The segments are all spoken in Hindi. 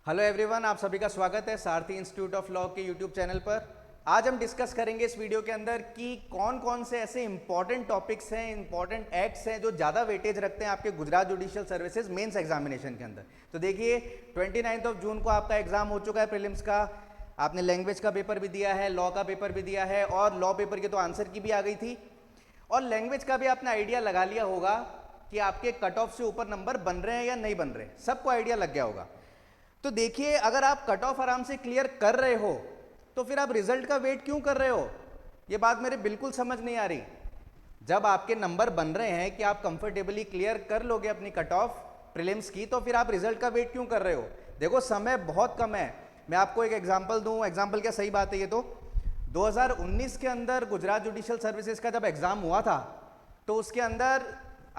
हेलो एवरीवन, आप सभी का स्वागत है सारथी इंस्टीट्यूट ऑफ लॉ के यूट्यूब चैनल पर। आज हम डिस्कस करेंगे इस वीडियो के अंदर कि कौन कौन से ऐसे इंपॉर्टेंट टॉपिक्स हैं, इंपॉर्टेंट एक्ट्स हैं जो ज़्यादा वेटेज रखते हैं आपके Gujarat judicial services mains examination के अंदर। तो देखिए 29 जून को आपका एग्जाम हो चुका है प्रीलिम्स का। आपने लैंग्वेज का पेपर भी दिया है, लॉ का पेपर भी दिया है और लॉ पेपर के तो आंसर की भी आ गई थी और लैंग्वेज का भी आपने आइडिया लगा लिया होगा कि आपके कट ऑफ से ऊपर नंबर बन रहे हैं या नहीं बन रहे, सबको आइडिया लग गया होगा। तो देखिए, अगर आप कट ऑफ आराम से क्लियर कर रहे हो तो फिर आप रिजल्ट का वेट क्यों कर रहे हो? ये बात मेरे बिल्कुल समझ नहीं आ रही। जब आपके नंबर बन रहे हैं कि आप कंफर्टेबली क्लियर कर लोगे अपनी कट ऑफ प्रीलिम्स की, तो फिर आप रिजल्ट का वेट क्यों कर रहे हो? देखो, समय बहुत कम है। मैं आपको एक एग्जांपल दूं, एग्जांपल क्या सही बात है ये तो। 2019 के अंदर गुजरात जुडिशियल सर्विसेज का जब एग्जाम हुआ था तो उसके अंदर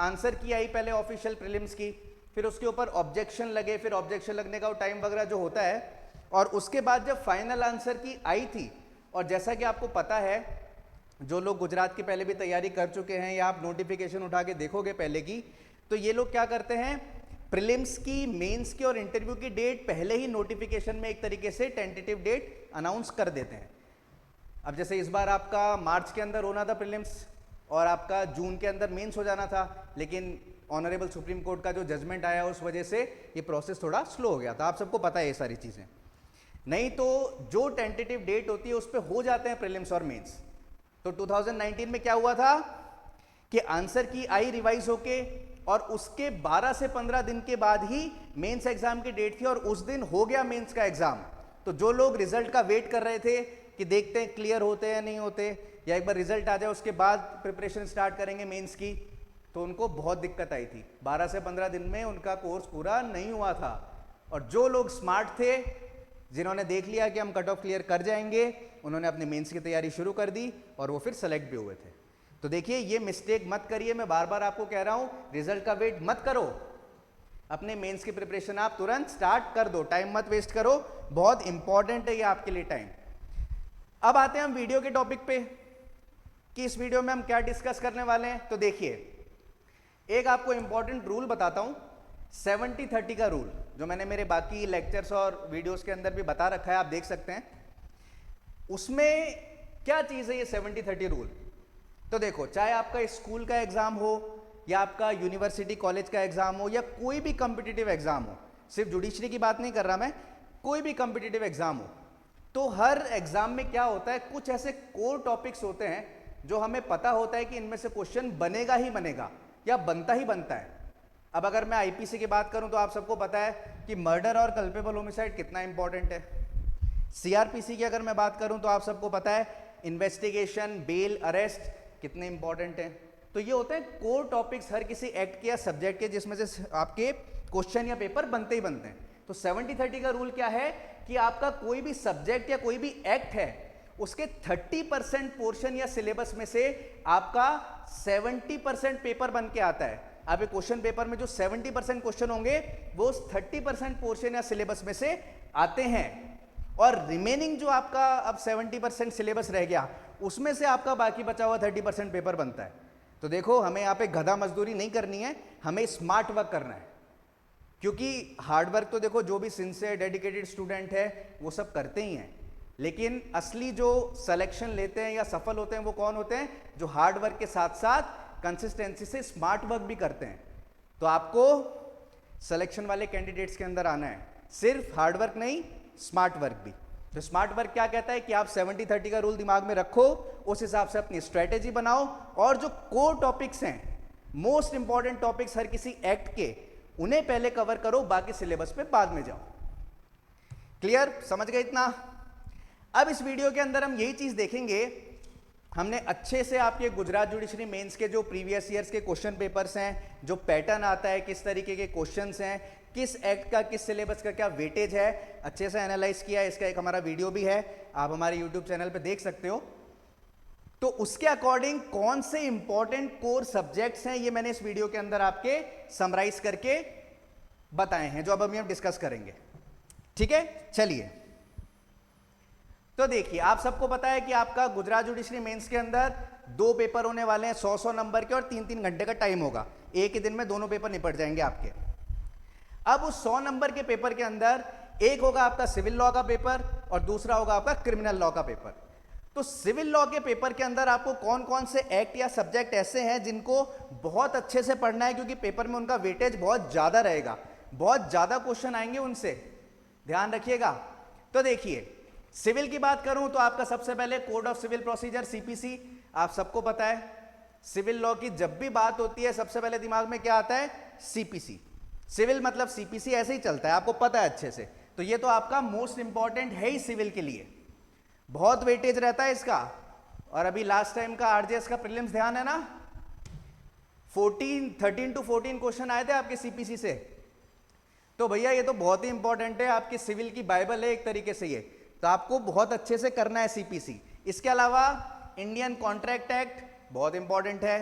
आंसर की आई पहले ऑफिशियल प्रीलिम्स की, फिर उसके ऊपर ऑब्जेक्शन लगे, फिर ऑब्जेक्शन लगने का टाइम वगैरह जो होता है, और उसके बाद जब फाइनल आंसर की आई थी, और जैसा कि आपको पता है, जो लोग गुजरात की पहले भी तैयारी कर चुके हैं या आप नोटिफिकेशन उठा के देखोगे पहले की, तो ये लोग क्या करते हैं, प्रीलिम्स की, मेंस की और इंटरव्यू की डेट पहले ही नोटिफिकेशन में एक तरीके से टेंटेटिव डेट अनाउंस कर देते हैं। अब जैसे इस बार आपका मार्च के अंदर होना था प्रीलिम्स और आपका जून के अंदर मेंस हो जाना था, लेकिन ऑनरेबल सुप्रीम कोर्ट का जो जजमेंट आया उस वजह से ये प्रोसेस थोड़ा स्लो हो गया था। आप सबको पता है ये सारी चीज़ें। नहीं तो जो टेंटेटिव डेट होती है उस पर हो जाते हैं प्रीलिम्स और मेंस। तो 2019 में क्या हुआ था कि आंसर की आई रिवाइज होके और उसके 12 से 15 दिन के बाद ही मेंस एग्जाम की डेट थी और उस दिन हो गया मेंस का एग्जाम। तो जो लोग रिजल्ट का वेट कर रहे थे कि देखते हैं क्लियर होते हैं या नहीं होते, या एक बार रिजल्ट आ जाए उसके बाद प्रिपरेशन स्टार्ट करेंगे मेंस की, तो उनको बहुत दिक्कत आई थी। 12 से 15 दिन में उनका कोर्स पूरा नहीं हुआ था। और जो लोग स्मार्ट थे, जिन्होंने देख लिया कि हम कट ऑफ क्लियर कर जाएंगे, उन्होंने अपने मेंस की तैयारी शुरू कर दी और वो फिर सेलेक्ट भी हुए थे। तो देखिए, ये मिस्टेक मत करिए। मैं बार बार आपको कह रहा हूं, रिजल्ट का वेट मत करो, अपने मेंस की प्रिपरेशन आप तुरंत स्टार्ट कर दो, टाइम मत वेस्ट करो। बहुत इंपॉर्टेंट है ये आपके लिए टाइम। अब आते हैं हम वीडियो के टॉपिक पे कि इस वीडियो में हम क्या डिस्कस करने वाले हैं। तो देखिए, एक आपको इंपॉर्टेंट रूल बताता हूं, 70-30 का रूल, जो मैंने मेरे बाकी लेक्चर्स और वीडियोस के अंदर भी बता रखा है, आप देख सकते हैं। उसमें क्या चीज है ये 70-30 रूल? तो देखो, चाहे आपका स्कूल का एग्जाम हो या आपका यूनिवर्सिटी कॉलेज का एग्जाम हो या कोई भी कॉम्पिटिटिव एग्जाम हो, सिर्फ जुडिशरी की बात नहीं कर रहा मैं, कोई भी कॉम्पिटिटिव एग्जाम हो, तो हर एग्जाम में क्या होता है, कुछ ऐसे कोर टॉपिक्स होते हैं जो हमें पता होता है कि इनमें से क्वेश्चन बनेगा ही बनेगा या बनता ही बनता है। अब अगर मैं आईपीसी की बात करूं तो आप सबको पता है कि मर्डर और कल्पेबल होमिसाइड कितना इंपॉर्टेंट है। सीआरपीसी की अगर मैं बात करूं तो आप सबको पता है इन्वेस्टिगेशन, बेल, अरेस्ट कितने इंपॉर्टेंट हैं। तो ये होते हैं कोर टॉपिक्स हर किसी एक्ट के या सब्जेक्ट के, जिसमें से आपके क्वेश्चन या पेपर बनते ही बनते हैं। तो 70-30 का रूल क्या है कि आपका कोई भी सब्जेक्ट या कोई भी एक्ट है, उसके 30% पोर्शन या सिलेबस में से आपका 70% पेपर बन के आता है। आपके क्वेश्चन पेपर में जो 70% क्वेश्चन होंगे वो उस 30% पोर्शन या सिलेबस में से आते हैं, और रिमेनिंग जो आपका अब 70% सिलेबस रह गया, उसमें से आपका बाकी बचा हुआ 30% पेपर बनता है। तो देखो, हमें यहाँ पे गधा मजदूरी नहीं करनी है, हमें स्मार्ट वर्क करना है। क्योंकि हार्डवर्क तो देखो, जो भी सिंसियर डेडिकेटेड स्टूडेंट है वो सब करते ही हैं, लेकिन असली जो सिलेक्शन लेते हैं या सफल होते हैं वो कौन होते हैं? जो हार्डवर्क के साथ साथ कंसिस्टेंसी से स्मार्ट वर्क भी करते हैं। तो आपको सिलेक्शन वाले कैंडिडेट्स के अंदर आना है, सिर्फ हार्डवर्क नहीं, स्मार्ट वर्क भी। तो स्मार्ट वर्क क्या कहता है कि आप 70-30 का रूल दिमाग में रखो, उस हिसाब से अपनी स्ट्रेटेजी बनाओ, और जो कोर टॉपिक्स हैं, मोस्ट इंपॉर्टेंट टॉपिक्स हर किसी एक्ट के, उन्हें पहले कवर करो, बाकी सिलेबस पे बाद में जाओ। क्लियर? समझ गए इतना? अब इस वीडियो के अंदर हम यही चीज देखेंगे। हमने अच्छे से आपके गुजरात जुडिशरी मेंस के जो प्रीवियस ईयर्स के क्वेश्चन पेपर्स हैं, जो पैटर्न आता है, किस तरीके के क्वेश्चंस हैं, किस एक्ट का किस सिलेबस का क्या वेटेज है, अच्छे से एनालाइज किया है। इसका एक हमारा वीडियो भी है, आप हमारे यूट्यूब चैनल पे देख सकते हो। तो उसके अकॉर्डिंग कौन से इंपॉर्टेंट कोर सब्जेक्ट्स हैं, ये मैंने इस वीडियो के अंदर आपके समराइज करके बताए हैं, जो अब हम डिस्कस करेंगे। ठीक है, चलिए। तो देखिए, आप सबको पता है कि आपका गुजरात जुडिशरी मेंस के अंदर 2 पेपर होने वाले हैं, 100-100 नंबर के, और 3-3 घंटे का टाइम होगा। एक ही दिन में दोनों पेपर निपट जाएंगे आपके। अब उस 100 नंबर के पेपर के अंदर एक होगा आपका सिविल लॉ का पेपर और दूसरा होगा आपका क्रिमिनल लॉ का पेपर। तो सिविल लॉ के पेपर के अंदर आपको कौन कौन से एक्ट या सब्जेक्ट ऐसे हैं जिनको बहुत अच्छे से पढ़ना है, क्योंकि पेपर में उनका वेटेज बहुत ज्यादा रहेगा, बहुत ज्यादा क्वेश्चन आएंगे उनसे, ध्यान रखिएगा। तो देखिए, सिविल की बात करूं तो आपका सबसे पहले code of civil procedure CPC, आप सबको पता है सिविल लॉ की जब भी बात होती है सबसे पहले दिमाग में क्या आता है, सीपीसी। सिविल मतलब सीपीसी, ऐसे ही चलता है, आपको पता है अच्छे से। तो ये तो आपका मोस्ट इंपॉर्टेंट है ही सिविल के लिए, बहुत वेटेज रहता है इसका। और अभी लास्ट टाइम का आरजेएस का प्रीलिम्स ध्यान है ना, 13 to 14 क्वेश्चन आए थे आपके सीपीसी से। तो भैया ये तो बहुत ही इंपॉर्टेंट है, आपकी सिविल की बाइबल है एक तरीके से ये, तो आपको बहुत अच्छे से करना है सीपीसी। इसके अलावा इंडियन कॉन्ट्रैक्ट एक्ट बहुत इंपॉर्टेंट है,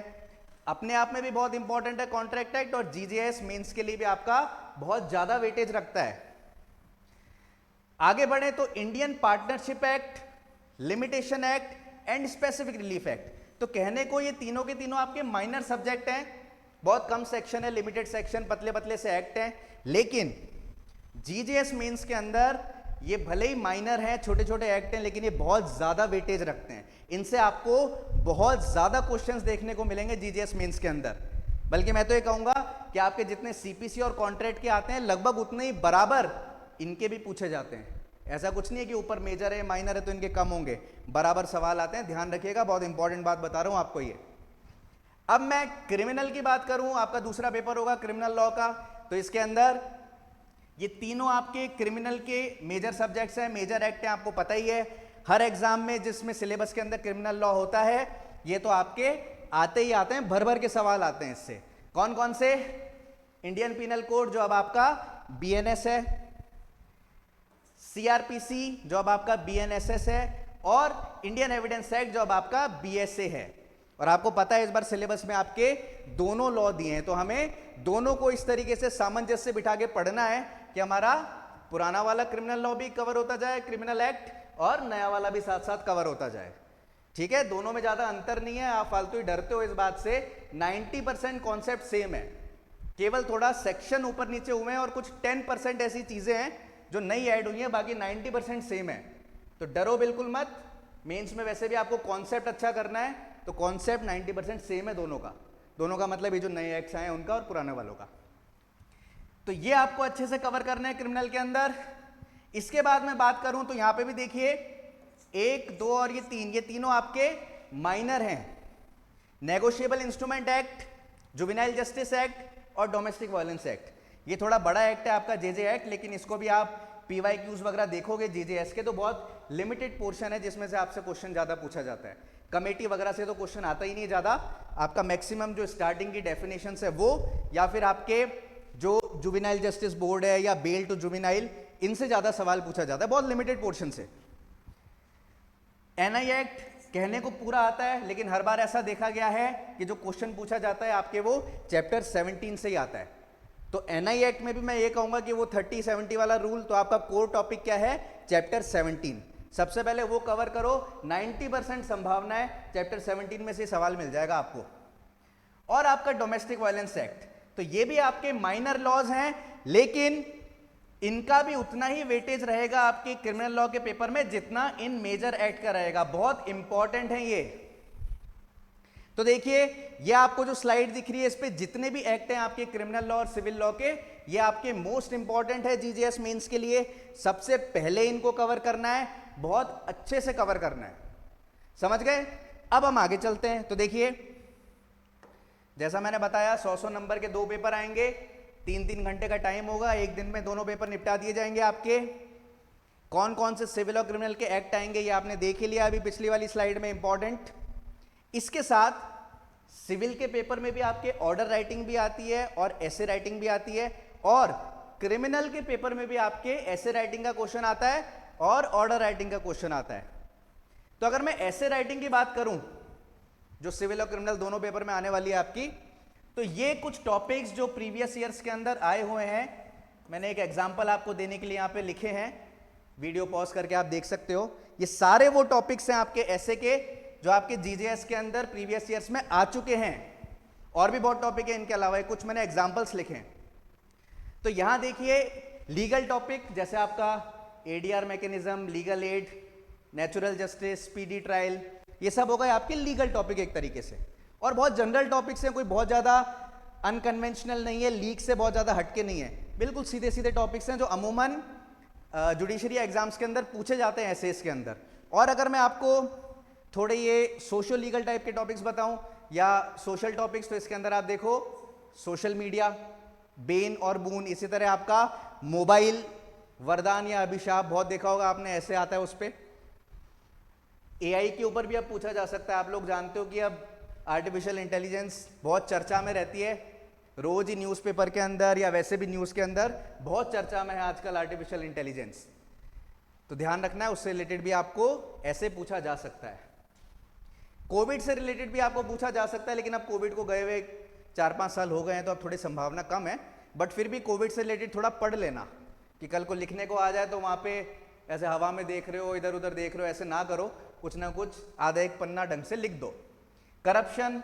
अपने आप में भी बहुत इंपॉर्टेंट है कॉन्ट्रैक्ट एक्ट, और जीजेएस मेंस के लिए भी आपका बहुत ज्यादा वेटेज रखता है। आगे बढ़े तो Indian partnership act, limitation act and specific relief act. तो कहने को ये तीनों के तीनों आपके माइनर सब्जेक्ट हैं, बहुत कम सेक्शन है, लिमिटेड सेक्शन, पतले पतले से एक्ट हैं, लेकिन जीजेएस मेंस के अंदर ये भले ही माइनर हैं, छोटे छोटे एक्ट हैं, लेकिन ये बहुत ज्यादा वेटेज रखते हैं। इनसे आपको बहुत ज्यादा क्वेश्चंस देखने को मिलेंगे जीजेएस मेंस के अंदर। बल्कि मैं तो ये कहूंगा कि आपके जितने सीपीसी और कॉन्ट्रैक्ट के आते हैं लगभग उतने ही बराबर इनके भी पूछे जाते हैं। ऐसा कुछ नहीं है कि ऊपर मेजर है माइनर है तो इनके कम होंगे, बराबर सवाल आते हैं, ध्यान रखिएगा, बहुत इंपॉर्टेंट बात बता रहा हूं आपको ये। अब मैं क्रिमिनल की बात करूं, आपका दूसरा पेपर होगा क्रिमिनल लॉ का। तो इसके अंदर ये तीनों आपके क्रिमिनल के मेजर सब्जेक्ट्स हैं, मेजर एक्ट हैं, आपको पता ही है। हर एग्जाम में जिसमें सिलेबस के अंदर क्रिमिनल लॉ होता है, ये तो आपके आते ही आते हैं, भर भर के सवाल आते हैं इससे। कौन कौन से, इंडियन पिनल कोड जो अब आपका बीएनएस है, सीआरपीसी जो अब आपका बीएनएसएस है, और इंडियन एविडेंस एक्ट जो अब आपका बीएसए है। और आपको पता है इस बार सिलेबस में आपके दोनों लॉ दिए हैं, तो हमें दोनों को इस तरीके से सामंजस्य से बिठा के पढ़ना है कि हमारा पुराना वाला क्रिमिनल लॉ भी कवर होता जाए, क्रिमिनल एक्ट, और नया वाला भी साथ साथ कवर होता जाए। ठीक है, दोनों में ज्यादा अंतर नहीं है, आप फालतू ही डरते हो इस बात से। 90% कॉन्सेप्ट सेम है, केवल थोड़ा सेक्शन ऊपर नीचे हुए हैं और कुछ 10% ऐसी चीजें हैं जो नई ऐड हुई है, बाकी 90% सेम है। तो डरो बिल्कुल मत। मेंस में वैसे भी आपको कॉन्सेप्ट अच्छा करना है, तो कॉन्सेप्ट 90% सेम है दोनों का मतलब ये जो नए एक्ट्स आए हैं उनका और पुराने वालों का। तो ये आपको अच्छे से कवर करना है क्रिमिनल के अंदर। इसके बाद मैं बात करूं तो यहां पे भी देखिए 1, 2 और ये 3, ये तीनों आपके माइनर हैं। Negotiable instrument act, juvenile justice act और डोमेस्टिक वायलेंस एक्ट। ये थोड़ा बड़ा एक्ट है आपका जेजे एक्ट, लेकिन इसको भी आप पीवाईक्यूज वगैरह देखोगे जीजेएस के तो बहुत लिमिटेड पोर्शन है जिसमें से आपसे क्वेश्चन ज्यादा पूछा जाता है। कमेटी वगैरह से तो क्वेश्चन आता ही नहीं ज्यादा, आपका मैक्सिमम जो स्टार्टिंग की डेफिनेशन है वो, या फिर आपके जो जुवेनाइल जस्टिस बोर्ड है या बेल टू जुवेनाइल, इनसे ज्यादा सवाल पूछा जाता है, बहुत लिमिटेड पोर्शन से। एनआई एक्ट कहने को पूरा आता है, लेकिन हर बार ऐसा देखा गया है कि जो क्वेश्चन पूछा जाता है आपके वो चैप्टर 17 से ही आता है। तो एनआई एक्ट में भी मैं ये कहूंगा कि वो 30-70 वाला रूल, तो आपका कोर टॉपिक क्या है, चैप्टर 17। सबसे पहले वो कवर करो, 90% संभावना है चैप्टर 17 में से सवाल मिल जाएगा आपको। और आपका डोमेस्टिक वायलेंस एक्ट, तो ये भी आपके माइनर लॉज हैं, लेकिन इनका भी उतना ही वेटेज रहेगा आपके क्रिमिनल लॉ के पेपर में जितना इन मेजर एक्ट का रहेगा, बहुत इंपॉर्टेंट है ये। तो देखिए, ये आपको जो स्लाइड दिख रही है इस पे जितने भी एक्ट हैं आपके क्रिमिनल लॉ और सिविल लॉ के, ये आपके मोस्ट इंपॉर्टेंट है जीजीएस मेंस के लिए। सबसे पहले इनको कवर करना है, बहुत अच्छे से कवर करना है, समझ गए। अब हम आगे चलते हैं। तो देखिए, जैसा मैंने बताया 100 नंबर के 2 पेपर आएंगे, 3-3 घंटे का टाइम होगा, एक दिन में दोनों पेपर निपटा दिए जाएंगे आपके। कौन कौन से सिविल और क्रिमिनल के एक्ट आएंगे ये आपने देख ही लिया अभी पिछली वाली स्लाइड में, इंपॉर्टेंट। इसके साथ सिविल के पेपर में भी आपके ऑर्डर राइटिंग भी आती है और ऐसे राइटिंग भी आती है, और क्रिमिनल के पेपर में भी आपके ऐसे राइटिंग का क्वेश्चन आता है और ऑर्डर राइटिंग का क्वेश्चन आता है। तो अगर मैं ऐसे राइटिंग की बात करूं जो सिविल और क्रिमिनल दोनों पेपर में आने वाली है आपकी, तो ये कुछ टॉपिक्स जो प्रीवियस ईयर्स के अंदर आए हुए हैं, मैंने एक एग्जांपल आपको देने के लिए यहां पे लिखे हैं, वीडियो पॉज करके आप देख सकते हो। ये सारे वो टॉपिक्स हैं आपके ऐसे के जो आपके जीजेएस के अंदर प्रीवियस ईयर्स में आ चुके हैं, और भी बहुत टॉपिक है इनके अलावा, कुछ मैंने एग्जांपल्स लिखे हैं। तो यहां देखिए लीगल टॉपिक जैसे आपका ADR mechanism, legal aid, natural justice, speedy trial, ये सब हो गए आपके लीगल टॉपिक एक तरीके से। और बहुत जनरल टॉपिक्स हैं, कोई बहुत ज़्यादा अनकन्वेंशनल नहीं है, लीग से बहुत ज़्यादा हटके नहीं है, बिल्कुल सीधे सीधे टॉपिक्स हैं जो अमूमन जुडिशरी एग्जाम्स के अंदर पूछे जाते हैं एसएस के अंदर। और अगर मैं आपको थोड़े ये सोशल लीगल टाइप के टॉपिक्स बताऊं या सोशल टॉपिक्स, तो इसके अंदर आप देखो सोशल मीडिया, बेन और बून, इसी तरह आपका मोबाइल, वरदान या अभिशाप, बहुत देखा होगा आपने, ऐसे आता है उस पर। एआई के ऊपर भी अब पूछा जा सकता है। आप लोग जानते हो कि अब आर्टिफिशियल इंटेलिजेंस बहुत चर्चा में रहती है, रोज ही न्यूज़पेपर के अंदर या वैसे भी न्यूज़ के अंदर बहुत चर्चा में है आजकल आर्टिफिशियल इंटेलिजेंस। तो ध्यान रखना है, उससे रिलेटेड भी आपको ऐसे पूछा जा सकता है। कोविड से रिलेटेड भी आपको पूछा जा सकता है, लेकिन अब कोविड को गए हुए 4-5 साल हो गए हैं, तो अब थोड़ी संभावना कम है। बट फिर भी कोविड से रिलेटेड थोड़ा पढ़ लेना कि कल को लिखने को आ जाए तो वहाँ पे ऐसे हवा में देख रहे हो, इधर उधर देख रहे हो, ऐसे ना करो, कुछ ना कुछ आधा एक पन्ना ढंग से लिख दो। करप्शन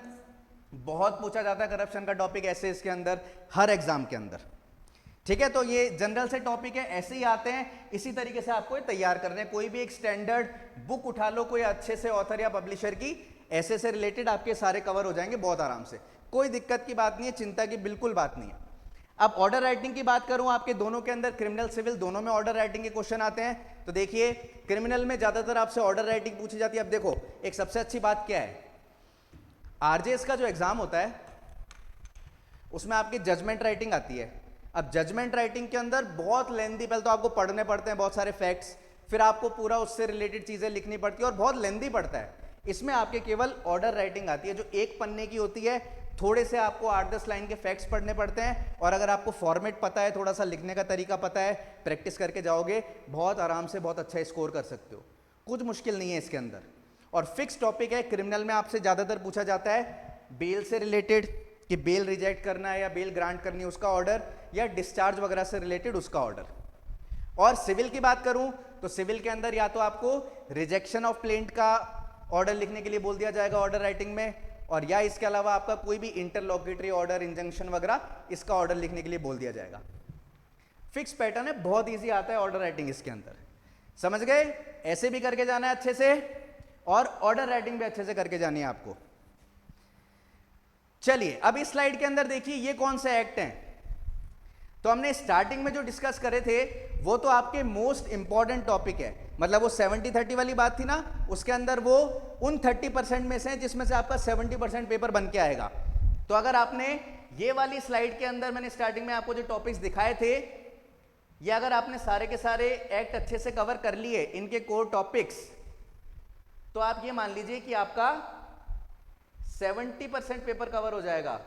बहुत पूछा जाता है, करप्शन का टॉपिक ऐसे इसके अंदर हर एग्जाम के अंदर, ठीक है। तो ये जनरल से टॉपिक है, ऐसे ही आते हैं, इसी तरीके से आपको तैयार करने हैं। कोई भी एक स्टैंडर्ड बुक उठा लो, कोई अच्छे से ऑथर या पब्लिशर की, ऐसे से रिलेटेड आपके सारे कवर हो जाएंगे बहुत आराम से, कोई दिक्कत की बात नहीं है, चिंता की बिल्कुल बात नहीं है। अब ऑर्डर राइटिंग की बात करूं, आपके दोनों के अंदर क्रिमिनल सिविल दोनों में ऑर्डर राइटिंग के क्वेश्चन आते हैं। तो देखिए क्रिमिनल में ज्यादातर आपसे ऑर्डर राइटिंग पूछी जाती है। अब देखो एक सबसे अच्छी बात क्या है, आरजेएस का जो एग्जाम होता है उसमें आपकी जजमेंट राइटिंग आती है। अब जजमेंट राइटिंग के अंदर बहुत लेंदी, पहले तो आपको पढ़ने पड़ते हैं बहुत सारे फैक्ट्स, फिर आपको पूरा उससे रिलेटेड चीजें लिखनी पड़ती है और बहुत लेंदी पड़ता है। इसमें आपके केवल ऑर्डर राइटिंग आती है जो एक पन्ने की होती है, थोड़े से आपको 8-10 लाइन के फैक्ट्स पढ़ने पड़ते हैं, और अगर आपको फॉर्मेट पता है, थोड़ा सा लिखने का तरीका पता है, प्रैक्टिस करके जाओगे, बहुत आराम से बहुत अच्छा स्कोर कर सकते हो, कुछ मुश्किल नहीं है इसके अंदर। और फिक्स टॉपिक है क्रिमिनल में, आपसे ज्यादातर पूछा जाता है बेल से रिलेटेड कि बेल रिजेक्ट करना है या बेल ग्रांट करनी है उसका ऑर्डर, या डिस्चार्ज वगैरह से रिलेटेड उसका ऑर्डर। और सिविल की बात करूं तो सिविल के अंदर या तो आपको रिजेक्शन ऑफ प्लेंट का ऑर्डर लिखने के लिए बोल दिया जाएगा ऑर्डर राइटिंग में, और या इसके अलावा आपका कोई भी इंटरलॉक्यूटरी ऑर्डर, इंजंक्शन वगैरह, इसका ऑर्डर लिखने के लिए बोल दिया जाएगा। फिक्स पैटर्न है, बहुत इजी आता है ऑर्डर राइटिंग इसके अंदर, समझ गए। ऐसे भी करके जाना है अच्छे से, और ऑर्डर राइटिंग भी अच्छे से करके जानी है आपको। चलिए अब इस स्लाइड के अंदर देखिए ये कौन से एक्ट हैं। तो हमने स्टार्टिंग में जो डिस्कस करे थे वो तो आपके मोस्ट इंपॉर्टेंट टॉपिक है, मतलब वो 70-30 वाली बात थी ना, उसके अंदर वो उन 30% में से जिसमें से आपका 70% पेपर बन के आएगा। तो अगर आपने ये वाली स्लाइड के अंदर मैंने स्टार्टिंग में आपको जो टॉपिक्स दिखाए थे, ये अगर आपने सारे के सारे एक्ट अच्छे से कवर कर लिए, इनके कोर टॉपिक्स, तो आप ये मान लीजिए कि आपका 70% पेपर कवर हो जाएगा।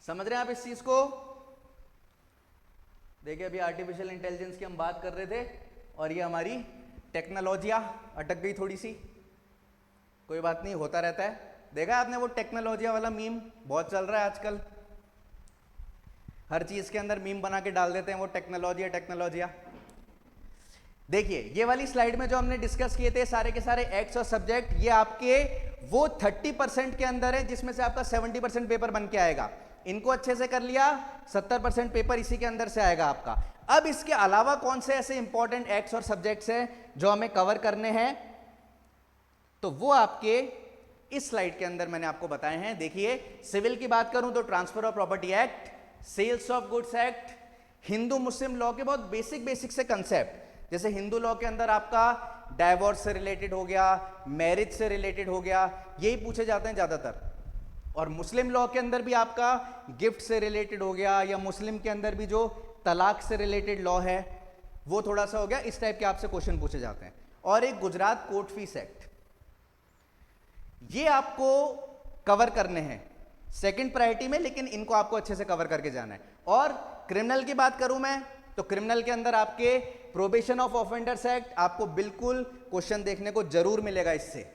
समझ रहे हैं आप इस चीज को? देखिए अभी आर्टिफिशियल इंटेलिजेंस की हम बात कर रहे थे और ये हमारी टेक्नोलॉजिया अटक गई थोड़ी सी, कोई बात नहीं, होता रहता है। देखा आपने वो टेक्नोलॉजिया वाला मीम बहुत चल रहा है आजकल, हर चीज के अंदर मीम बना के डाल देते हैं वो टेक्नोलॉजिया टेक्नोलॉजिया। देखिए ये वाली स्लाइड में जो हमने डिस्कस किए थे सारे के सारे एक्ट्स और सब्जेक्ट, ये आपके वो 30% के अंदर है जिसमें से आपका 70% पेपर बन के आएगा। इनको अच्छे से कर लिया, 70% पेपर इसी के अंदर से आएगा आपका। अब इसके अलावा कौन से ऐसे इंपॉर्टेंट एक्ट्स और सब्जेक्ट्स हैं जो हमें कवर करने हैं, तो वो आपके इस स्लाइड के अंदर मैंने आपको बताए हैं। देखिए सिविल की बात करूं तो transfer of property act, sales of goods act, Hindu Muslim law के बहुत बेसिक से कंसेप्ट, जैसे हिंदू लॉ के अंदर आपका डाइवोर्स से रिलेटेड हो गया, मैरिज से रिलेटेड हो गया, यही पूछे जाते हैं ज्यादातर। और मुस्लिम लॉ के अंदर भी आपका गिफ्ट से रिलेटेड हो गया, या मुस्लिम के अंदर भी जो तलाक से रिलेटेड लॉ है वो थोड़ा सा हो गया, इस टाइप के आपसे क्वेश्चन पूछे जाते हैं। और एक गुजरात कोर्ट फीस एक्ट, ये आपको कवर करने हैं सेकंड प्रायोरिटी में, लेकिन इनको आपको अच्छे से कवर करके जाना है। और क्रिमिनल की बात करूं मैं तो क्रिमिनल के अंदर आपके प्रोबेशन ऑफ ऑफेंडर्स एक्ट, आपको बिल्कुल क्वेश्चन देखने को जरूर मिलेगा इससे।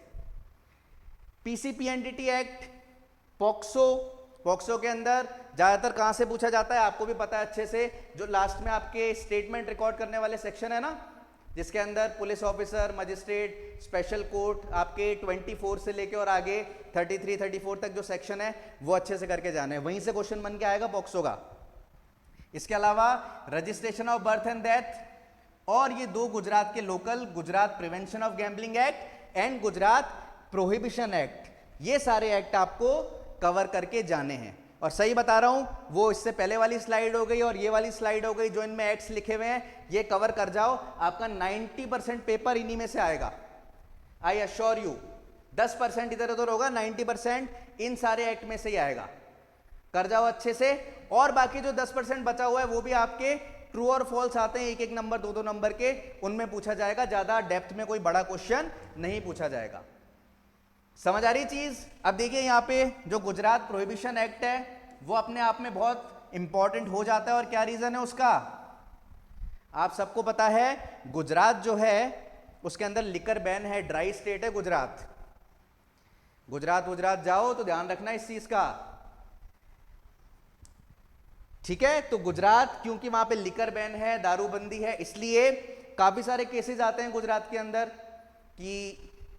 पीसीपीएनडीटी एक्ट, पॉक्सो के अंदर ज्यादातर कहां से पूछा जाता है आपको भी पता है अच्छे से, जो लास्ट में आपके स्टेटमेंट रिकॉर्ड करने वाले सेक्शन है ना, जिसके अंदर police officer, magistrate, special court, आपके 24 से लेके और आगे 33, 34 तक जो सेक्शन है वो अच्छे से करके जाने हैं। वहीं से क्वेश्चन बन के आएगा पॉक्सो का। इसके अलावा registration of birth and death, और ये दो गुजरात के local, Gujarat prevention of gambling act and Gujarat prohibition act, ये सारे एक्ट आपको कवर करके जाने हैं। और सही बता रहा हूं, वो इससे पहले वाली स्लाइड हो गई और ये वाली स्लाइड हो गई, जो इनमें एक्ट्स लिखे हुए हैं ये कवर कर जाओ, आपका 90% पेपर इन्हीं में से आएगा। आई अश्योर यू, 10% इधर उधर होगा, 90% इन सारे एक्ट में से ही आएगा। कर जाओ अच्छे से। और बाकी जो 10% बचा हुआ है वो भी आपके ट्रू और फॉल्स आते हैं, एक एक नंबर, दो दो नंबर के, उनमें पूछा जाएगा। ज्यादा डेप्थ में कोई बड़ा क्वेश्चन नहीं पूछा जाएगा। समझ आ रही चीज? अब देखिए यहां पे जो गुजरात प्रोहिबिशन एक्ट है वो अपने आप में बहुत इंपॉर्टेंट हो जाता है। और क्या रीजन है उसका? आप सबको पता है गुजरात जो है उसके अंदर लिकर बैन है, ड्राई स्टेट है गुजरात। गुजरात जाओ तो ध्यान रखना इस चीज का, ठीक है? तो गुजरात क्योंकि वहां पे लिकर बैन है, दारूबंदी है, इसलिए काफी सारे केसेस आते हैं गुजरात के अंदर कि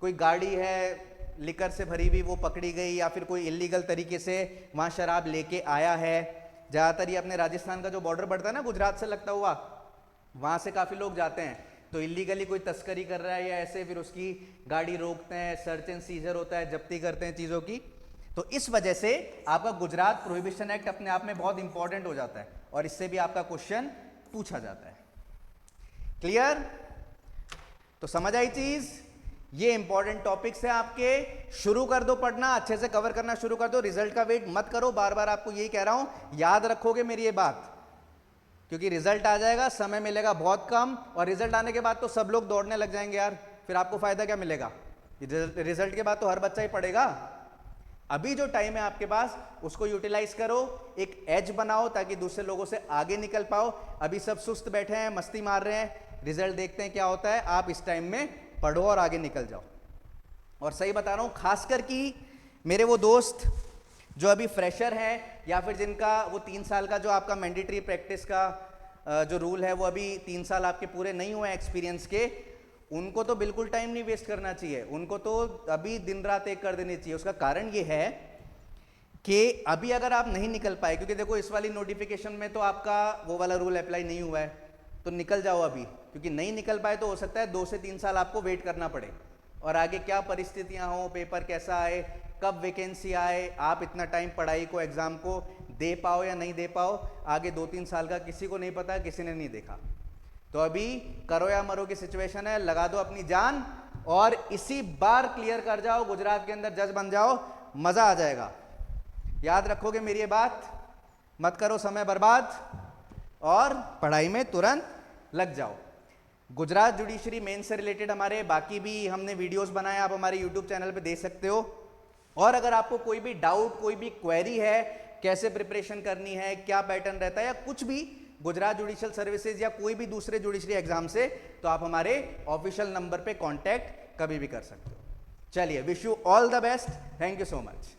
कोई गाड़ी है लिकर से भरी हुई, वो पकड़ी गई, या फिर कोई इलीगल तरीके से वहां शराब लेके आया है। ज्यादातर ये अपने राजस्थान का जो बॉर्डर पड़ता है ना गुजरात से लगता हुआ, वहां से काफी लोग जाते हैं, तो इलीगली कोई तस्करी कर रहा है या ऐसे, फिर उसकी गाड़ी रोकते हैं, सर्च एंड सीजर होता है, जब्ती करते हैं चीजों की। तो इस वजह से आपका गुजरात प्रोहिबिशन एक्ट अपने आप में बहुत इंपॉर्टेंट हो जाता है और इससे भी आपका क्वेश्चन पूछा जाता है। क्लियर? तो समझ आई चीज? ये इंपॉर्टेंट टॉपिक्स है आपके, शुरू कर दो पढ़ना, अच्छे से कवर करना शुरू कर दो। रिजल्ट का वेट मत करो, बार बार आपको यही कह रहा हूं, याद रखोगे मेरी ये बात, क्योंकि रिजल्ट आ जाएगा, समय मिलेगा बहुत कम, और रिजल्ट आने के बाद तो सब लोग दौड़ने लग जाएंगे यार, फिर आपको फायदा क्या मिलेगा? रिजल्ट के बाद तो हर बच्चा ही पढ़ेगा। अभी जो टाइम है आपके पास उसको यूटिलाइज करो, एक एज बनाओ ताकि दूसरे लोगों से आगे निकल पाओ। अभी सब सुस्त बैठे हैं, मस्ती मार रहे हैं, रिजल्ट देखते हैं क्या होता है। आप इस टाइम में पढ़ो और आगे निकल जाओ। और सही बता रहा हूं, खासकर कि मेरे वो दोस्त जो अभी फ्रेशर हैं या फिर जिनका वो 3 साल का जो आपका मैंडेटरी प्रैक्टिस का जो रूल है वो अभी 3 साल आपके पूरे नहीं हुए एक्सपीरियंस के, उनको तो बिल्कुल टाइम नहीं वेस्ट करना चाहिए, उनको तो अभी दिन रात एक कर देनी चाहिए। उसका कारण ये है कि अभी अगर आप नहीं निकल पाए, क्योंकि देखो इस वाली नोटिफिकेशन में तो आपका वो वाला रूल अप्लाई नहीं हुआ है, तो निकल जाओ अभी, क्योंकि नहीं निकल पाए तो हो सकता है 2 से 3 साल आपको वेट करना पड़े, और आगे क्या परिस्थितियां हो, पेपर कैसा आए, कब वैकेंसी आए, आप इतना टाइम पढ़ाई को, एग्जाम को दे पाओ या नहीं दे पाओ, आगे 2-3 साल का किसी को नहीं पता, किसी ने नहीं देखा। तो अभी करो या मरो की सिचुएशन है, लगा दो अपनी जान और इसी बार क्लियर कर जाओ, गुजरात के अंदर जज बन जाओ, मजा आ जाएगा। याद रखोगे मेरी ये बात? मत करो समय बर्बाद और पढ़ाई में तुरंत लग जाओ। गुजरात जुडिशरी मेन से रिलेटेड हमारे बाकी भी हमने वीडियोस बनाए, आप हमारे यूट्यूब चैनल पे देख सकते हो। और अगर आपको कोई भी डाउट, कोई भी क्वेरी है, कैसे प्रिपरेशन करनी है, क्या पैटर्न रहता है, या कुछ भी गुजरात जुडिशियल सर्विसेज या कोई भी दूसरे जुडिशरी एग्जाम से, तो आप हमारे ऑफिशियल नंबर पे कांटेक्ट कभी भी कर सकते हो। चलिए, wish you all the best, thank you so much.